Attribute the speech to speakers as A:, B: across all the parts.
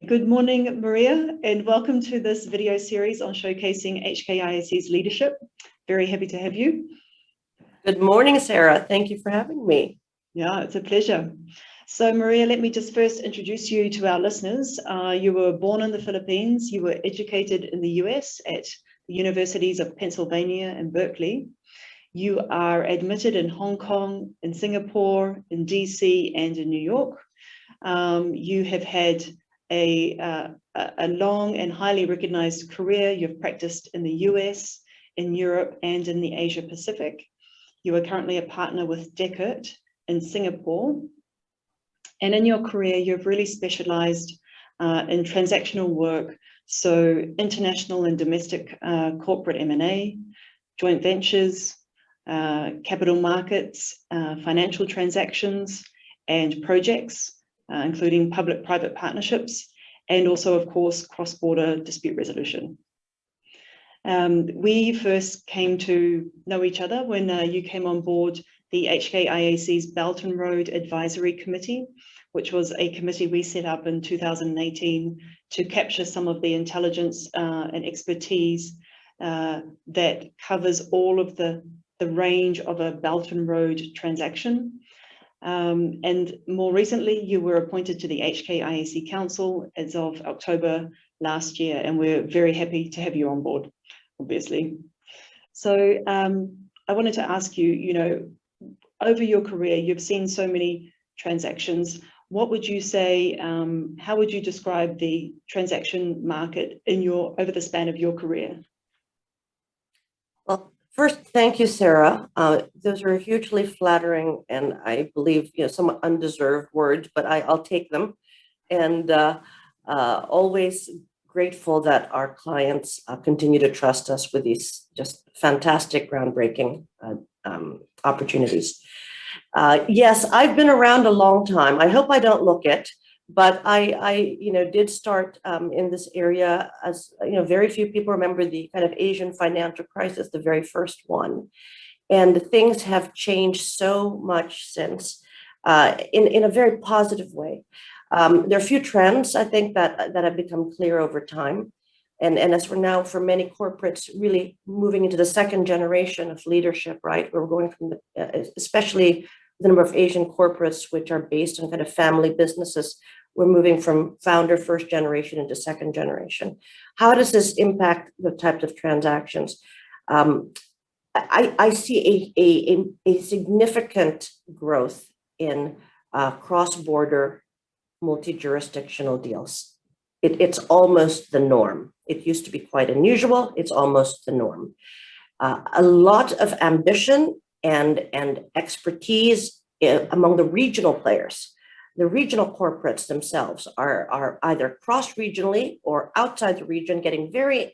A: Good morning, Maria, and welcome to this video series on showcasing HKIAC's leadership. Very happy to have you.
B: Good morning, Sarah. Thank you for having me.
A: Yeah, it's a pleasure. So Maria, let me just first introduce you to our listeners. You were born in the Philippines. You were educated in the US at the universities of Pennsylvania and Berkeley. You are admitted in Hong Kong, in Singapore, in DC, and in New York. You have had a long and highly recognized career. You've practiced in the US, in Europe, and in the Asia Pacific. You are currently a partner with Deckert in Singapore. And in your career, you've really specialized in transactional work, so international and domestic corporate M&A, joint ventures, capital markets, financial transactions, and projects, including public-private partnerships, and also, of course, cross-border dispute resolution. We first came to know each other when you came on board the HKIAC's Belt and Road Advisory Committee, which was a committee we set up in 2018 to capture some of the intelligence and expertise that covers all of the range of a Belt and Road transaction. And more recently, you were appointed to the HKIAC Council as of October last year, and we're very happy to have you on board, obviously. So I wanted to ask you, over your career, you've seen so many transactions. What would you say, how would you describe the transaction market over the span of your career?
B: Well, first, thank you, Sarah. Those are hugely flattering and I believe, somewhat undeserved words, but I'll take them. And always grateful that our clients continue to trust us with these just fantastic, groundbreaking opportunities. Yes, I've been around a long time. I hope I don't look it, but I did start in this area as, very few people remember the kind of Asian financial crisis, the very first one. And things have changed so much since in a very positive way. There are a few trends, I think, that have become clear over time. And as we're now, for many corporates, really moving into the second generation of leadership, right? We're going from, especially the number of Asian corporates, which are based on kind of family businesses, we're moving from founder first generation into second generation. How does this impact the types of transactions? I see a significant growth in cross-border multi-jurisdictional deals. It's almost the norm. It used to be quite unusual. It's almost the norm. A lot of ambition and expertise among the regional players. The regional corporates themselves are either cross-regionally or outside the region, getting very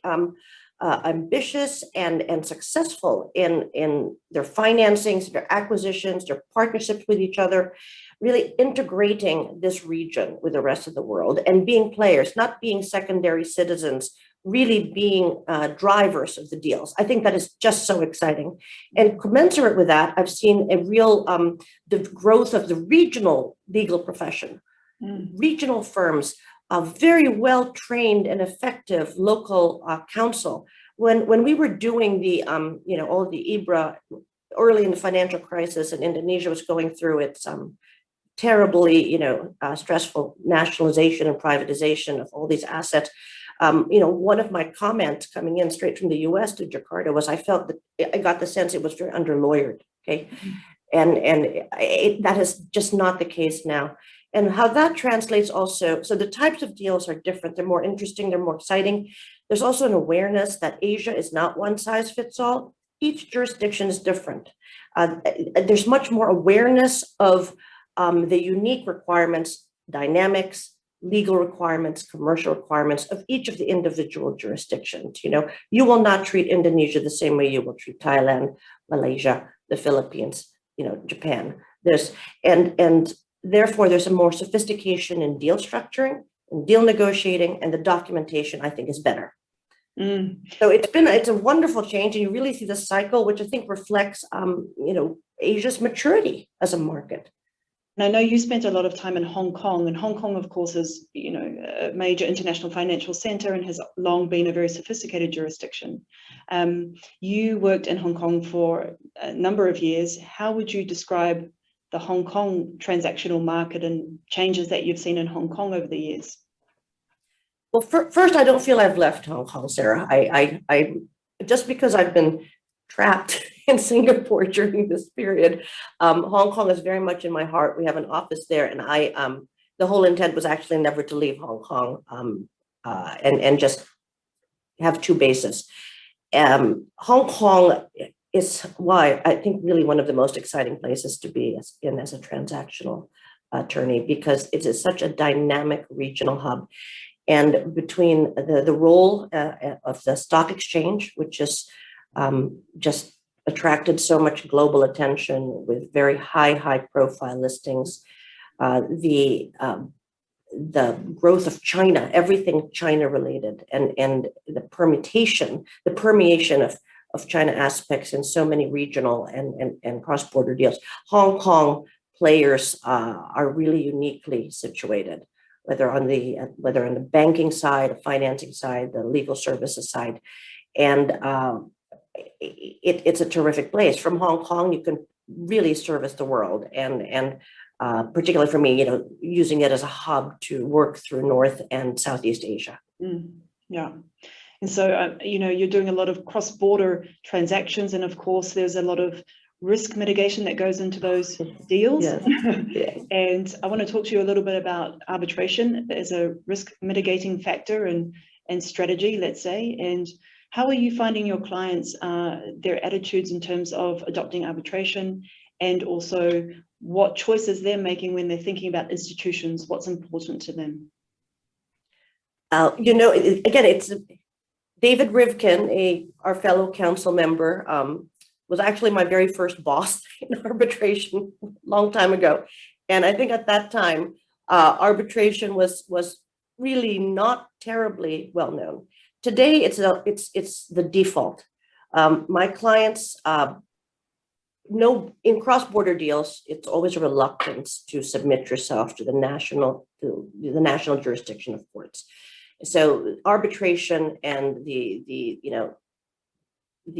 B: ambitious and successful in their financings, their acquisitions, their partnerships with each other, really integrating this region with the rest of the world and being players, not being secondary citizens, really being drivers of the deals. I think that is just so exciting. And commensurate with that, I've seen a real the growth of the regional legal profession. Regional firms, very well-trained and effective local counsel. When we were doing the, all the IBRA early in the financial crisis and Indonesia was going through its terribly, stressful nationalization and privatization of all these assets, one of my comments coming in straight from the US to Jakarta was I felt that I got the sense it was very underlawyered, okay? And that is just not the case now. And how that translates also, so the types of deals are different. They're more interesting, they're more exciting. There's also an awareness that Asia is not one size fits all. Each jurisdiction is different. There's much more awareness of the unique requirements, dynamics, legal requirements, commercial requirements of each of the individual jurisdictions. You will not treat Indonesia the same way you will treat Thailand, Malaysia, the Philippines, Japan. And therefore there's a more sophistication in deal structuring and deal negotiating, and the documentation I think is better. So it's a wonderful change, and you really see the cycle, which I think reflects Asia's maturity as a market.
A: And I know you spent a lot of time in Hong Kong, and Hong Kong, of course, is, you know, a major international financial center and has long been a very sophisticated jurisdiction. You worked in Hong Kong for a number of years. How would you describe the Hong Kong transactional market and changes that you've seen in Hong Kong over the years?
B: Well, first, I don't feel I've left Hong Kong, Sarah. I just because I've been trapped in Singapore during this period, Hong Kong is very much in my heart. We have an office there, and the whole intent was actually never to leave Hong Kong, and just have two bases. Hong Kong is why I think really one of the most exciting places to be in as a transactional attorney, because it is such a dynamic regional hub. And between the role of the stock exchange, which is just attracted so much global attention with very high profile listings, the growth of China, everything China related, and the permeation of China aspects in so many regional and cross-border deals. Hong Kong players are really uniquely situated, whether on the banking side, the financing side, the legal services side. And it's a terrific place. From Hong Kong, you can really service the world, and particularly for me, you know, using it as a hub to work through North and Southeast Asia.
A: Yeah. And so, you know, you're doing a lot of cross-border transactions, and of course, there's a lot of risk mitigation that goes into those deals.
B: Yes. Yes.
A: And I want to talk to you a little bit about arbitration as a risk mitigating factor and strategy, let's say. And how are you finding your clients, their attitudes in terms of adopting arbitration, and also what choices they're making when they're thinking about institutions, what's important to them?
B: You know, again, it's David Rivkin, our fellow council member, was actually my very first boss in arbitration a long time ago. And I think at that time, arbitration was really not terribly well known. Today, it's the default. My clients know in cross-border deals, it's always a reluctance to submit yourself to the national jurisdiction of courts. So arbitration and the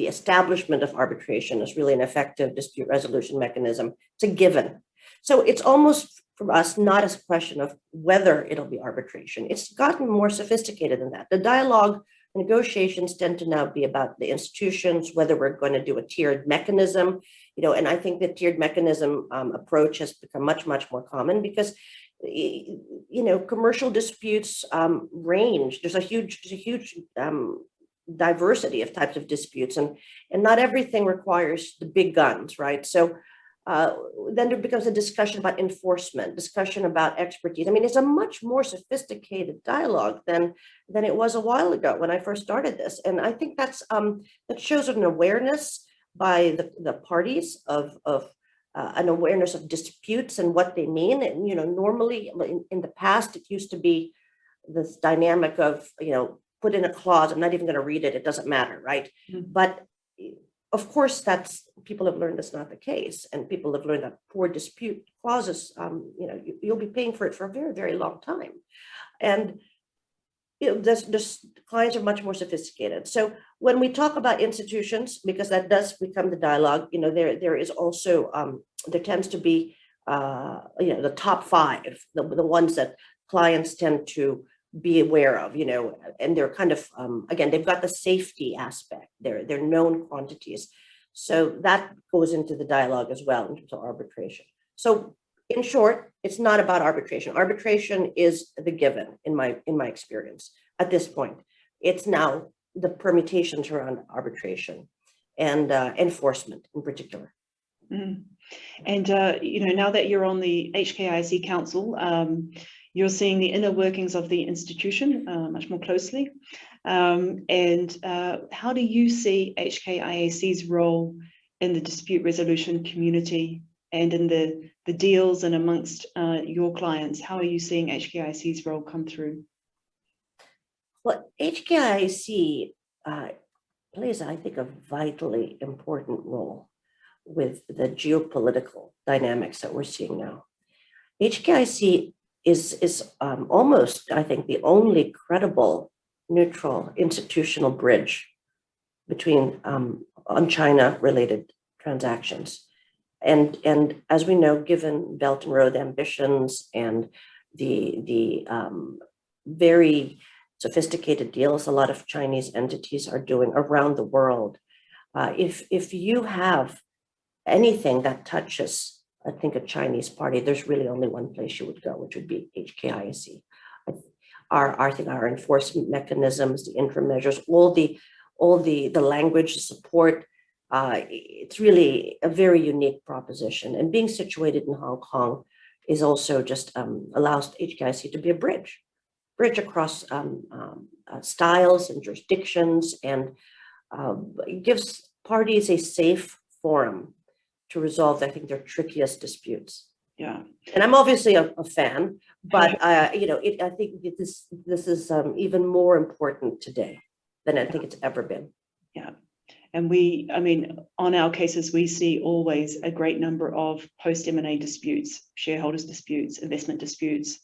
B: establishment of arbitration is really an effective dispute resolution mechanism. It's a given. So it's almost for us not a question of whether it'll be arbitration. It's gotten more sophisticated than that. The dialogue negotiations tend to now be about the institutions, whether we're going to do a tiered mechanism, you know, and I think the tiered mechanism approach has become much more common because, you know, commercial disputes range. There's a huge diversity of types of disputes, and not everything requires the big guns, right? So then there becomes a discussion about enforcement, discussion about expertise. I mean, it's a much more sophisticated dialogue than it was a while ago when I first started this, and I think that shows an awareness by the parties of an awareness of disputes and what they mean. And you know, normally in the past, it used to be this dynamic of, you know, put in a clause, I'm not even going to read it, it doesn't matter, right? Mm-hmm. But of course, people have learned that's not the case, and people have learned that poor dispute clauses, you know, you'll be paying for it for a very long time, and you know, this clients are much more sophisticated. So when we talk about institutions, because that does become the dialogue, you know, there is also there tends to be you know, the top five, the ones that clients tend to be aware of, you know, and they're kind of, again, they've got the safety aspect, they're known quantities. So that goes into the dialogue as well in terms of arbitration. So in short, it's not about arbitration. Arbitration is the given in my experience at this point. It's now the permutations around arbitration and enforcement in particular.
A: Mm. And, you know, now that you're on the HKIAC Council, you're seeing the inner workings of the institution much more closely. And how do you see HKIAC's role in the dispute resolution community and in the deals and amongst your clients? How are you seeing HKIAC's role come through?
B: Well, HKIAC plays, I think, a vitally important role with the geopolitical dynamics that we're seeing now. HKIC is almost, I think, the only credible neutral institutional bridge between on China-related transactions. And as we know, given Belt and Road ambitions and the very sophisticated deals a lot of Chinese entities are doing around the world, if you have anything that touches, I think, a Chinese party, there's really only one place you would go, which would be HKIAC. I think our enforcement mechanisms, the interim measures, all the language support, it's really a very unique proposition. And being situated in Hong Kong is also just allows HKIC to be a bridge across styles and jurisdictions, and it gives parties a safe forum to resolve, I think, their trickiest disputes.
A: Yeah.
B: And I'm obviously a fan, but you know, I think this is even more important today than I think it's ever been.
A: Yeah. And I mean, on our cases, we see always a great number of post-M&A disputes, shareholders disputes, investment disputes,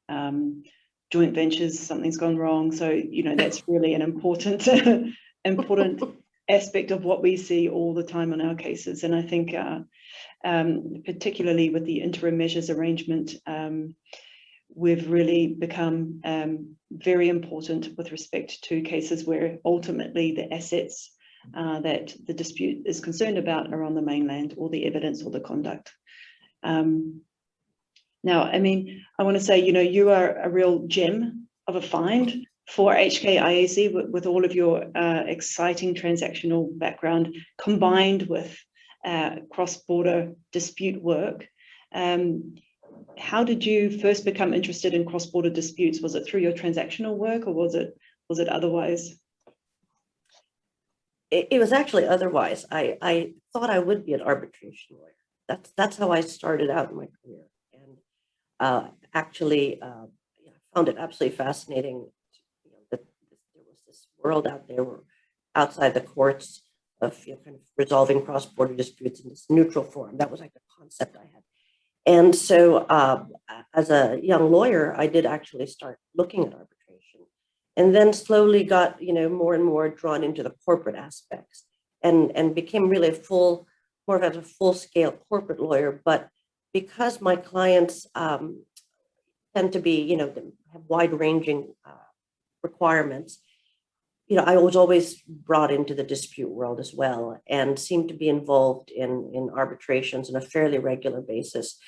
A: joint ventures, something's gone wrong. So, you know, that's really an important aspect of what we see all the time on our cases. And I think particularly with the interim measures arrangement, we've really become very important with respect to cases where ultimately the assets that the dispute is concerned about are on the mainland, or the evidence or the conduct. Now, I mean, I want to say, you know, you are a real gem of a find for HKIAC with all of your exciting transactional background combined with cross-border dispute work. How did you first become interested in cross-border disputes? Was it through your transactional work, or was it otherwise?
B: It was actually otherwise. I thought I would be an arbitration lawyer. That's how I started out in my career, and actually found it absolutely fascinating. You know, that there was this world out there, where outside the courts, of, you know, kind of resolving cross-border disputes in this neutral forum. That was like the concept I had. And so as a young lawyer, I did actually start looking at arbitration, and then slowly got, you know, more and more drawn into the corporate aspects, and became really more of a full-scale corporate lawyer. But because my clients tend to be, you know, have wide-ranging requirements, you know, I was always brought into the dispute world as well, and seemed to be involved in arbitrations on a fairly regular basis.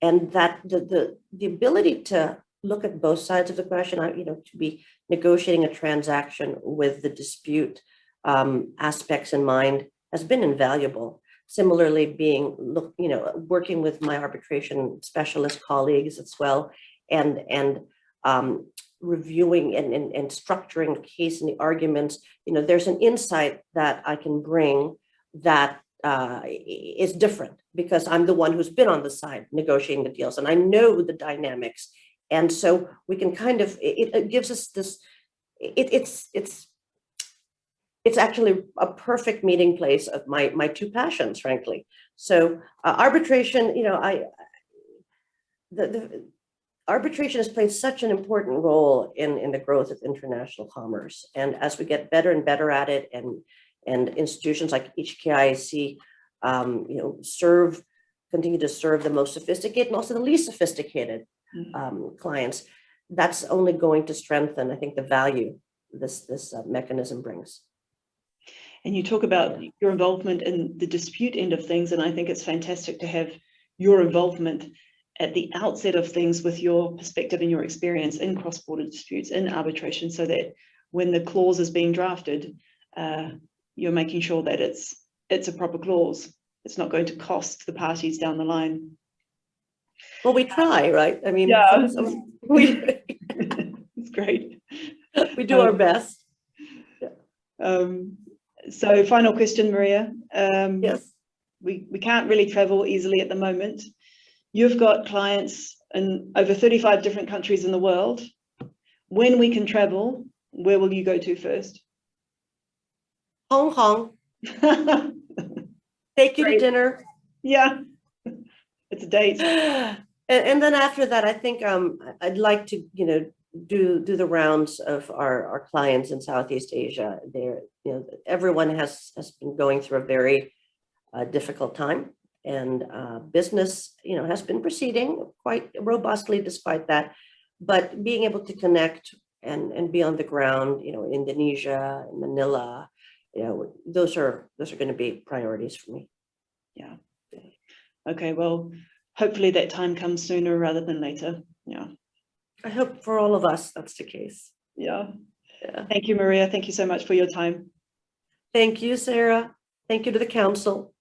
B: And that the ability to look at both sides of the question, you know, to be negotiating a transaction with the dispute aspects in mind has been invaluable. Similarly, you know, working with my arbitration specialist colleagues as well, and reviewing and structuring the case and the arguments, you know, there's an insight that I can bring that is different, because I'm the one who's been on the side negotiating the deals, and I know the dynamics. And so we can kind of, it gives us this, it's actually a perfect meeting place of my two passions, frankly. So arbitration, you know, the arbitration has played such an important role in the growth of international commerce. And as we get better and better at it, and institutions like HKIAC, you know, continue to serve the most sophisticated and also the least sophisticated clients, that's only going to strengthen, I think, the value this mechanism brings.
A: And you talk about your involvement in the dispute end of things, and I think it's fantastic to have your involvement at the outset of things with your perspective and your experience in cross-border disputes, in arbitration, so that when the clause is being drafted, you're making sure that it's a proper clause. It's not going to cost the parties down the line.
B: Well, we try, right? I mean,
A: yeah, it's great.
B: We do our best.
A: So final question, Maria.
B: Yes.
A: We can't really travel easily at the moment. You've got clients in over 35 different countries in the world. When we can travel, where will you go to first?
B: Hong Kong. Take you to dinner.
A: Yeah, it's a date.
B: And then after that, I think I'd like to, do the rounds of our clients in Southeast Asia. There, everyone has been going through a very difficult time, and business, has been proceeding quite robustly despite that. But being able to connect and be on the ground, Indonesia, Manila, those are going to be priorities for me.
A: Yeah. Okay, well, hopefully that time comes sooner rather than later. Yeah.
B: I hope for all of us that's the case.
A: Yeah.
B: Yeah.
A: Thank you, Maria. Thank you so much for your time.
B: Thank you, Sarah. Thank you to the council.